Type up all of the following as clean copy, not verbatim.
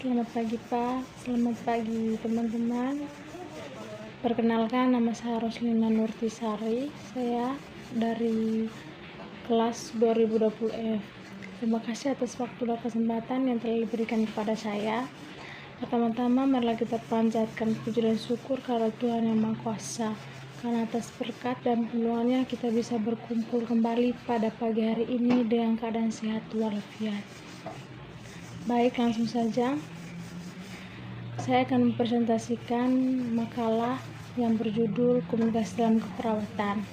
Selamat pagi Pak, selamat pagi teman-teman. Perkenalkan, nama saya Roslina Nurtisari. Saya dari kelas 2020F. Terima kasih atas waktu dan kesempatan yang telah diberikan kepada saya. Pertama-tama, marilah kita panjatkan puji dan syukur kepada Tuhan Yang Maha Kuasa. Karena atas berkat dan perlindungannya kita bisa berkumpul kembali pada pagi hari ini dengan keadaan sehat walafiat. Baik, langsung saja. Saya akan mempresentasikan makalah yang berjudul Komunikasi dalam Keperawatan.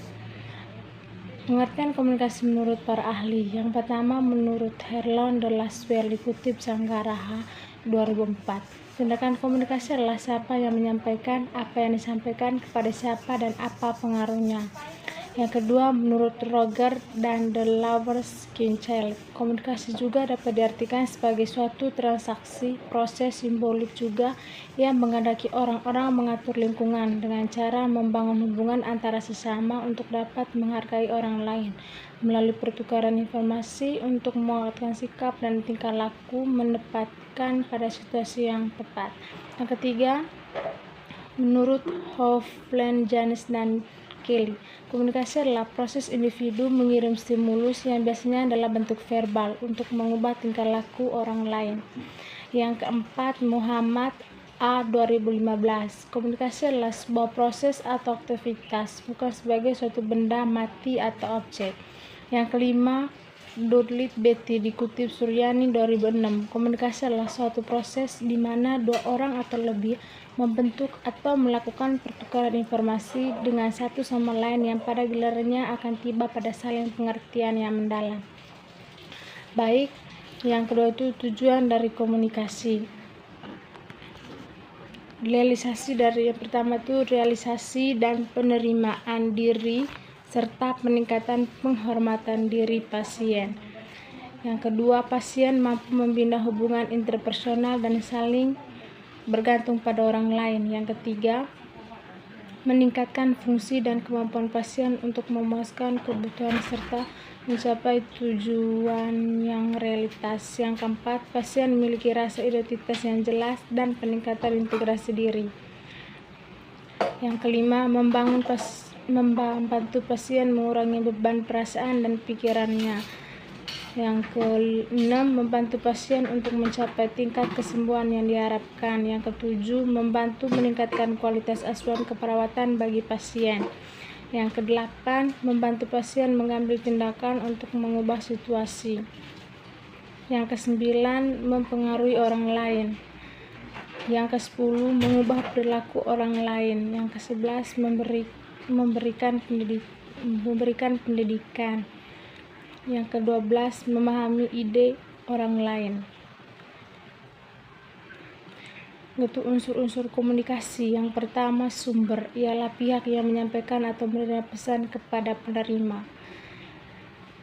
Pengertian komunikasi menurut para ahli. Yang pertama, menurut Herlon de Laswell dikutip Sanggaraha 2004. Tindakan komunikasi adalah siapa yang menyampaikan, apa yang disampaikan, kepada siapa, dan apa pengaruhnya. Yang kedua, menurut Roger dan The Lovers Kincaid, komunikasi juga dapat diartikan sebagai suatu transaksi, proses simbolik juga yang menghendaki orang-orang mengatur lingkungan dengan cara membangun hubungan antara sesama untuk dapat menghargai orang lain melalui pertukaran informasi untuk menguatkan sikap dan tingkah laku menempatkan pada situasi yang tepat. Yang ketiga, menurut Hovland, Janes, dan Kelly, komunikasi adalah proses individu mengirim stimulus yang biasanya adalah bentuk verbal untuk mengubah tingkah laku orang lain. Yang keempat, Muhammad A. 2015, komunikasi adalah sebuah proses atau aktivitas, bukan sebagai suatu benda mati atau objek. Yang kelima, Dudley Betty dikutip Suryani 2006, komunikasi adalah suatu proses di mana dua orang atau lebih membentuk atau melakukan pertukaran informasi dengan satu sama lain yang pada gilirannya akan tiba pada saling pengertian yang mendalam. Baik, yang kedua itu tujuan dari komunikasi. Yang pertama itu realisasi dan penerimaan diri serta peningkatan penghormatan diri pasien. Yang kedua, pasien mampu membina hubungan interpersonal dan saling bergantung pada orang lain. Yang ketiga, meningkatkan fungsi dan kemampuan pasien untuk memuaskan kebutuhan serta mencapai tujuan yang realitas. Yang keempat, pasien memiliki rasa identitas yang jelas dan peningkatan integrasi diri. Yang kelima, membantu pasien mengurangi beban perasaan dan pikirannya. Yang keenam, membantu pasien untuk mencapai tingkat kesembuhan yang diharapkan. Yang ketujuh, membantu meningkatkan kualitas asuhan keperawatan bagi pasien. Yang kedelapan, membantu pasien mengambil tindakan untuk mengubah situasi. Yang kesembilan, mempengaruhi orang lain. Yang kesepuluh, mengubah perilaku orang lain. Yang kesebelas, memberikan pendidikan. Yang ke-12, memahami ide orang lain. Untuk unsur-unsur komunikasi, yang pertama, sumber, ialah pihak yang menyampaikan atau menerima pesan kepada penerima.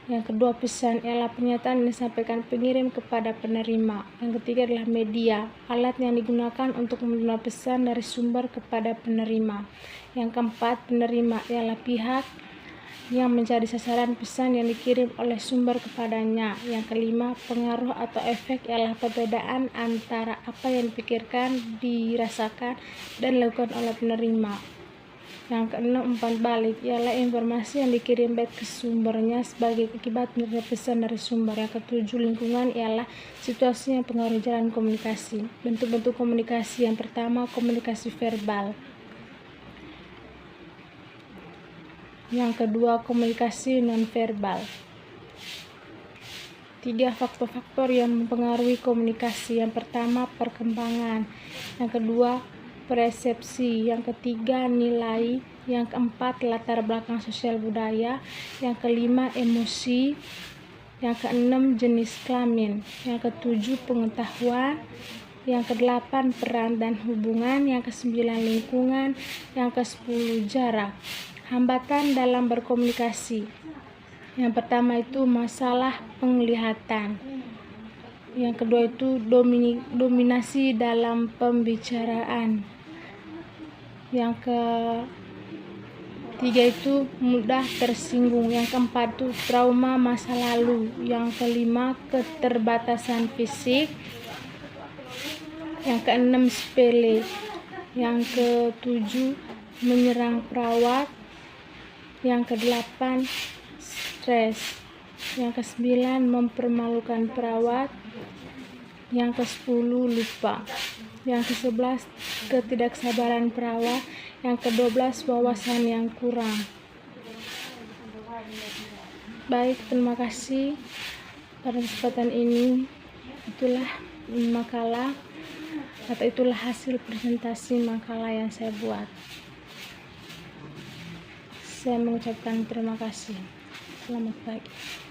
Yang kedua, pesan, ialah pernyataan yang disampaikan pengirim kepada penerima. Yang ketiga adalah media, alat yang digunakan untuk menerima pesan dari sumber kepada penerima. Yang keempat, penerima, ialah pihak yang menjadi sasaran pesan yang dikirim oleh sumber kepadanya. Yang kelima, pengaruh atau efek, ialah perbedaan antara apa yang dipikirkan, dirasakan, dan dilakukan oleh penerima. Yang keenam, umpan balik, ialah informasi yang dikirim baik ke sumbernya sebagai akibat menerima pesan dari sumber. Yang ketujuh, lingkungan, ialah situasi yang mempengaruhi jalan komunikasi. Bentuk-bentuk komunikasi. Yang pertama, komunikasi verbal. Yang kedua, komunikasi nonverbal. 3 faktor-faktor yang mempengaruhi komunikasi. Yang pertama, perkembangan. Yang kedua, persepsi. Yang ketiga, nilai. Yang keempat, latar belakang sosial budaya. Yang kelima, emosi. Yang keenam, jenis kelamin. Yang ketujuh, pengetahuan. Yang kedelapan, peran dan hubungan. Yang kesembilan, lingkungan. Yang ke-10, jarak. Hambatan dalam berkomunikasi. Yang pertama itu masalah penglihatan. Yang kedua itu dominasi dalam pembicaraan. Yang ketiga itu mudah tersinggung. Yang keempat itu trauma masa lalu. Yang kelima, keterbatasan fisik. Yang keenam, sepele. Yang ketujuh, menyerang perawat. Yang kedelapan, stres. Yang kesembilan, mempermalukan perawat. Yang ke-10, lupa. Yang ke-11, ketidaksabaran perawat. Yang ke-12, wawasan yang kurang. Baik, terima kasih. Pada kesempatan ini, itulah makalah atau itulah hasil presentasi makalah yang saya buat. Saya mengucapkan terima kasih. Selamat pagi.